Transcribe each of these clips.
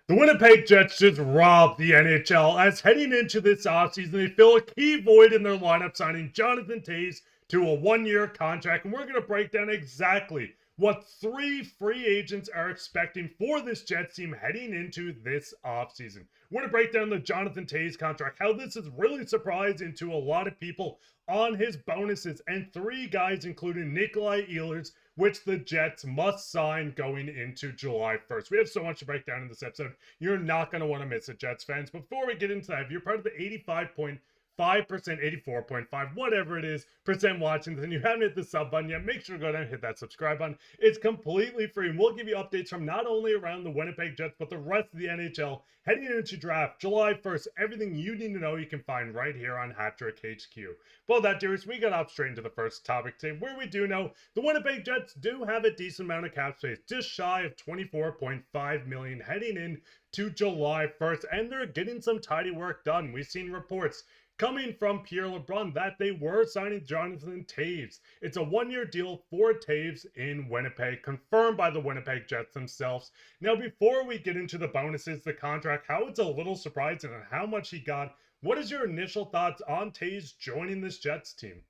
The Winnipeg Jets just robbed the NHL as heading into this offseason, they fill a key void in their lineup, signing Jonathan Toews to a one-year contract. And we're going to break down exactly what three free agents are expecting for this Jets team heading into this offseason. We're going to break down the Jonathan Toews contract, how this is really surprising to a lot of people on his bonuses, and three guys, including Nikolaj Ehlers, which the Jets must sign going into July 1st. We have so much to break down in this episode. You're not going to want to miss it, Jets fans. Before we get into that, if you're part of the 85.5%, 84.5, whatever it is, percent watching this, and you haven't hit the sub button yet, make sure to go down and hit that subscribe button. It's completely free, and we'll give you updates from not only around the Winnipeg Jets, but the rest of the NHL heading into draft July 1st. Everything you need to know you can find right here on Hat Trick HQ. Well, that, Darius, we got off straight into the first topic today, where we do know the Winnipeg Jets do have a decent amount of cap space, just shy of $24.5 million heading in to July 1st, and they're getting some tidy work done. We've seen reports coming from Pierre LeBrun that they were signing Jonathan Toews. It's a one-year deal for Toews in Winnipeg, confirmed by the Winnipeg Jets themselves. Now, before we get into the bonuses, the contract, how it's a little surprising and how much he got, what is your initial thoughts on Toews joining this Jets team?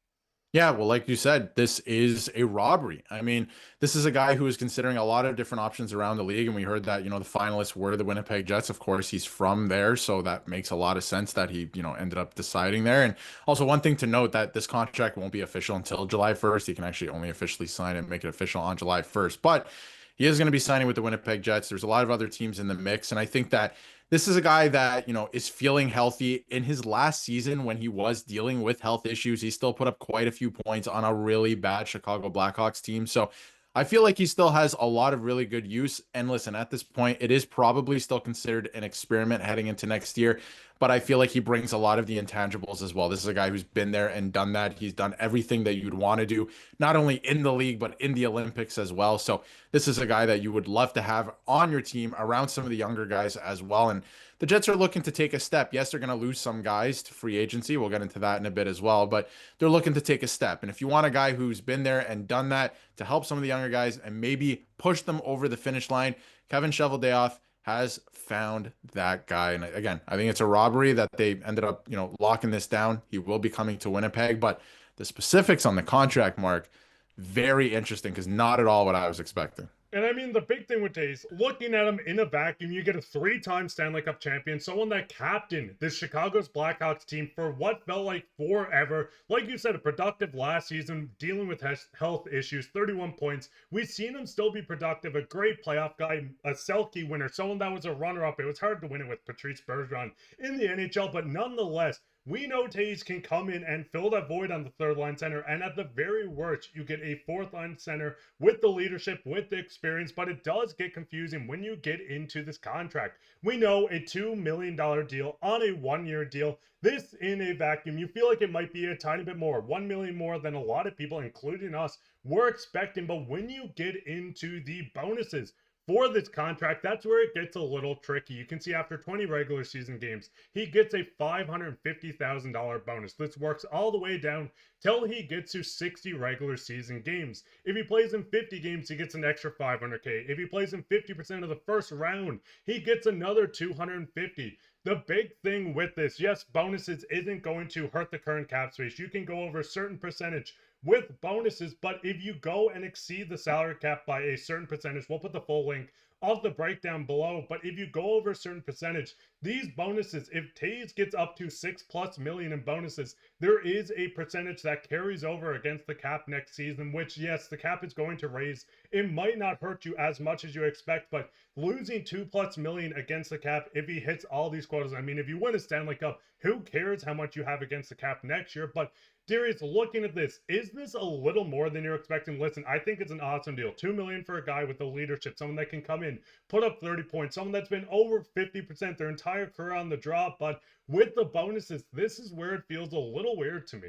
Yeah, well, like you said, this is a robbery. I mean, this is a guy who is considering a lot of different options around the league. And we heard that, the finalists were the Winnipeg Jets. Of course, he's from there. So that makes a lot of sense that he, ended up deciding there. And also one thing to note that this contract won't be official until July 1st. He can actually only officially sign and make it official on July 1st. But he is going to be signing with the Winnipeg Jets. There's a lot of other teams in the mix. And I think that this is a guy that, is feeling healthy. In his last season, when he was dealing with health issues, he still put up quite a few points on a really bad Chicago Blackhawks team. So I feel like he still has a lot of really good use. And listen, at this point, it is probably still considered an experiment heading into next year. But I feel like he brings a lot of the intangibles as well. This is a guy who's been there and done that. He's done everything that you'd want to do, not only in the league, but in the Olympics as well. So this is a guy that you would love to have on your team around some of the younger guys as well. And the Jets are looking to take a step. Yes, they're going to lose some guys to free agency. We'll get into that in a bit as well, but they're looking to take a step. And if you want a guy who's been there and done that to help some of the younger guys and maybe push them over the finish line, Kevin Cheveldayoff has found that guy. And again, I think it's a robbery that they ended up, locking this down. He will be coming to Winnipeg, but the specifics on the contract, Mark, very interesting because not at all what I was expecting. And I mean, the big thing with Toews, looking at him in a vacuum, you get a three-time Stanley Cup champion, someone that captained the Chicago's Blackhawks team for what felt like forever. Like you said, a productive last season, dealing with health issues, 31 points. We've seen him still be productive, a great playoff guy, a Selke winner, someone that was a runner-up. It was hard to win it with Patrice Bergeron in the NHL, but nonetheless, we know Toews can come in and fill that void on the third line center, and at the very worst, you get a fourth line center with the leadership, with the experience, but it does get confusing when you get into this contract. We know a $2 million deal on a one-year deal. This in a vacuum, you feel like it might be a tiny bit more, $1 million more than a lot of people, including us, were expecting, but when you get into the bonuses for this contract, that's where it gets a little tricky. You can see after 20 regular season games, he gets a $550,000 bonus. This works all the way down till he gets to 60 regular season games. If he plays in 50 games, he gets an extra $500K. If he plays in 50% of the first round, he gets another $250. The big thing with this, yes, bonuses isn't going to hurt the current cap space. You can go over a certain percentage with bonuses, but if you go and exceed the salary cap by a certain percentage, we'll put the full link of the breakdown below, but if you go over a certain percentage, these bonuses, if Toews gets up to $6+ million in bonuses, there is a percentage that carries over against the cap next season, which, yes, the cap is going to raise. It might not hurt you as much as you expect, but losing $2+ million against the cap, if he hits all these quotas, I mean, if you win a Stanley Cup, who cares how much you have against the cap next year? But Darius, looking at this, is this a little more than you're expecting? Listen, I think it's an awesome deal. $2 million for a guy with the leadership, someone that can come in, put up 30 points, someone that's been over 50% their entire career on the drop. But with the bonuses, this is where it feels a little weird to me.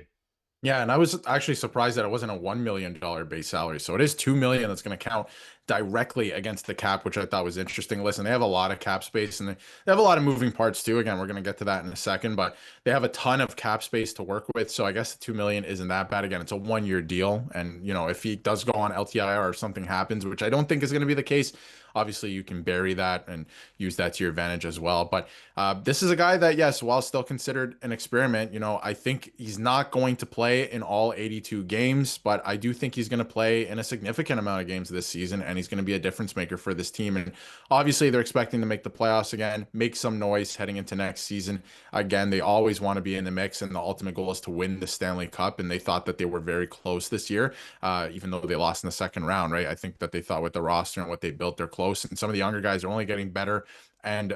Yeah, and I was actually surprised that it wasn't a $1 million base salary. So it is $2 million that's going to count directly against the cap, which I thought was interesting. Listen, they have a lot of cap space and they have a lot of moving parts too. Again, we're going to get to that in a second, but they have a ton of cap space to work with. So I guess the 2 million isn't that bad. Again, it's a 1 year deal. And, you know, if he does go on LTIR or something happens, which I don't think is going to be the case, obviously you can bury that and use that to your advantage as well. But this is a guy that, yes, while still considered an experiment, you know, I think he's not going to play in all 82 games, but I do think he's going to play in a significant amount of games this season, and he's going to be a difference maker for this team. And obviously, they're expecting to make the playoffs again, make some noise heading into next season. Again, they always want to be in the mix, and the ultimate goal is to win the Stanley Cup. And they thought that they were very close this year, even though they lost in the second round, right? I think that they thought with the roster and what they built, they're close. And some of the younger guys are only getting better and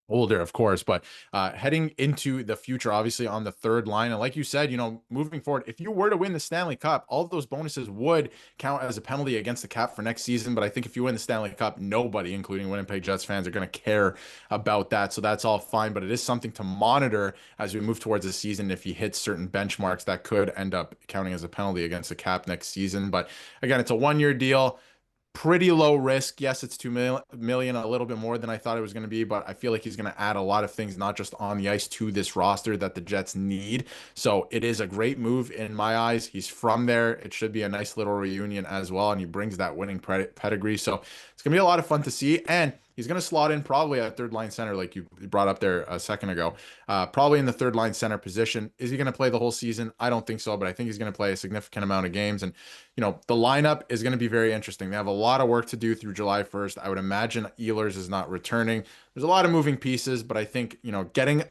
older, of course, but heading into the future, obviously on the third line. And like you said, you know, moving forward, if you were to win the Stanley Cup, all of those bonuses would count as a penalty against the cap for next season. But I think if you win the Stanley Cup, nobody, including Winnipeg Jets fans, are going to care about that. So that's all fine, but it is something to monitor as we move towards the season. If he hits certain benchmarks, that could end up counting as a penalty against the cap next season. But again, it's a 1 year deal. Pretty low risk. Yes, it's 2 million, a little bit more than I thought it was going to be, but I feel like he's going to add a lot of things, not just on the ice, to this roster that the Jets need. So it is a great move in my eyes. He's from there. It should be a nice little reunion as well, and he brings that winning pedigree. So it's going to be a lot of fun to see, and he's going to slot in probably at third line center, like you brought up there a second ago. Probably in the third line center position. Is he going to play the whole season? I don't think so, but I think he's going to play a significant amount of games. And, you know, the lineup is going to be very interesting. They have a lot of work to do through July 1st. I would imagine Ehlers is not returning. There's a lot of moving pieces, but I think, you know, getting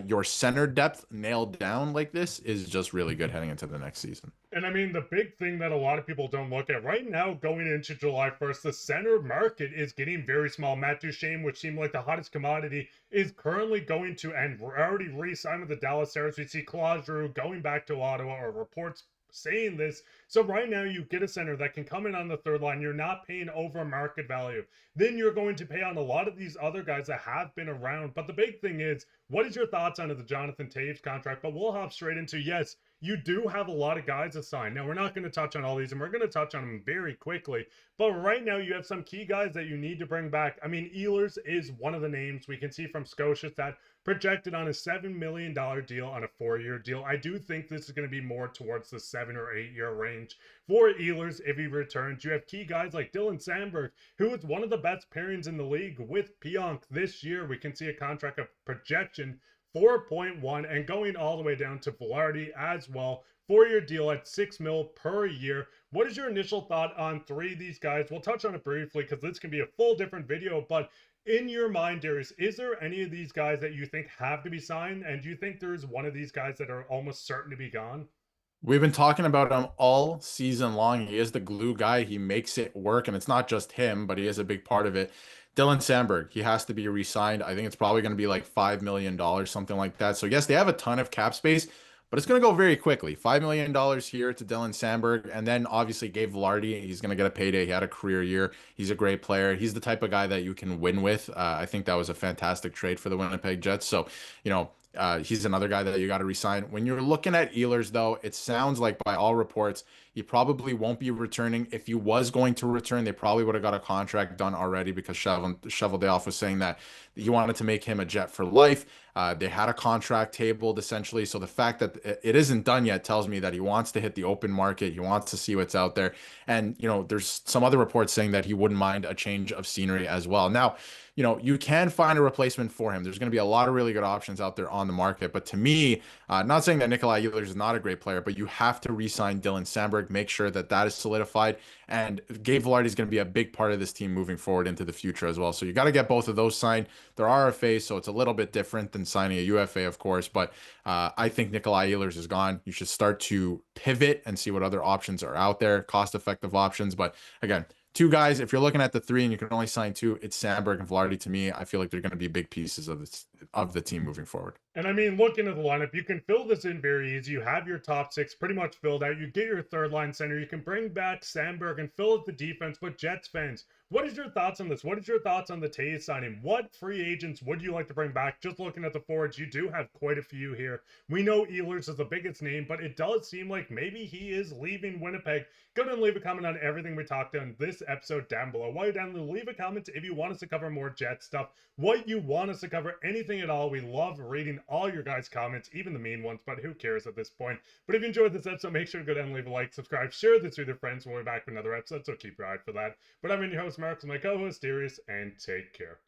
your center depth nailed down like this is just really good heading into the next season. And I mean, the big thing that a lot of people don't look at right now going into July 1st, the center market is getting very small. Matt Duchene, which seemed like the hottest commodity, is currently going to end. We're already re-signed with the Dallas Stars. We see Claude Giroux going back to Ottawa, or reports saying this. So right now you get a center that can come in on the third line. You're not paying over market value. Then you're going to pay on a lot of these other guys that have been around. But the big thing is, what is your thoughts on the Jonathan Toews contract? But we'll hop straight into, yes, you do have a lot of guys assigned. Now, we're not going to touch on all these, and we're going to touch on them very quickly. But right now, you have some key guys that you need to bring back. I mean, Ehlers is one of the names. We can see from Scotia that projected on a $7 million deal on a 4-year deal. I do think this is going to be more towards the 7 or 8 year range for Ehlers if he returns. You have key guys like Dylan Samberg, who is one of the best pairings in the league with Pionk this year. We can see a contract of projection 4.1 and going all the way down to Vilardi as well. 4-year deal at $6 million per year. What is your initial thought on 3 of these guys? We'll touch on it briefly because this can be a full different video, but in your mind, Darius, is there any of these guys that you think have to be signed? And do you think there's one of these guys that are almost certain to be gone? We've been talking about him all season long. He is the glue guy. He makes it work, and it's not just him, but he is a big part of it. Dylan Samberg, he has to be re-signed. I think it's probably going to be like $5 million, something like that. So yes, they have a ton of cap space, but it's going to go very quickly. $5 million here to Dylan Samberg. And then obviously Gabe Vilardi, he's going to get a payday. He had a career year. He's a great player. He's the type of guy that you can win with. I think that was a fantastic trade for the Winnipeg Jets. So, you know, he's another guy that you got to resign. When you're looking at Ehlers, though, it sounds like by all reports, he probably won't be returning. If he was going to return, they probably would have got a contract done already because Cheveldayoff was saying that he wanted to make him a Jet for life. They had a contract tabled essentially. So the fact that it isn't done yet tells me that he wants to hit the open market. He wants to see what's out there. And, you know, there's some other reports saying that he wouldn't mind a change of scenery as well. Now, you know, you can find a replacement for him. There's going to be a lot of really good options out there on the market. But to me, not saying that Nikolaj Ehlers is not a great player, but you have to re-sign Dylan Samberg, make sure that that is solidified. And Gabe Vilardi is going to be a big part of this team moving forward into the future as well. So you got to get both of those signed. They're RFAs, so it's a little bit different than signing a UFA, of course. But I think Nikolaj Ehlers is gone. You should start to pivot and see what other options are out there, cost-effective options. But again, 2 guys, if you're looking at the 3 and you can only sign 2, it's Samberg and Vilardi. To me, I feel like they're going to be big pieces of the team moving forward. And I mean, looking at the lineup, you can fill this in very easy. You have your top six pretty much filled out. You get your third line center. You can bring back Samberg and fill out the defense. But Jets fans, what is your thoughts on this? What is your thoughts on the Toews signing? What free agents would you like to bring back? Just looking at the forwards, you do have quite a few here. We know Ehlers is the biggest name, but it does seem like maybe he is leaving Winnipeg. Go ahead and leave a comment on everything we talked on this episode down below. While you're down there, leave a comment if you want us to cover more Jet stuff, what you want us to cover, anything at all. We love reading all your guys' comments, even the mean ones, but who cares at this point? But if you enjoyed this episode, make sure to go down and leave a like, subscribe, share this with your friends. We'll be back with another episode, so keep your eye for that. But I'm your host, Mark, with my co-host, Darius, and take care.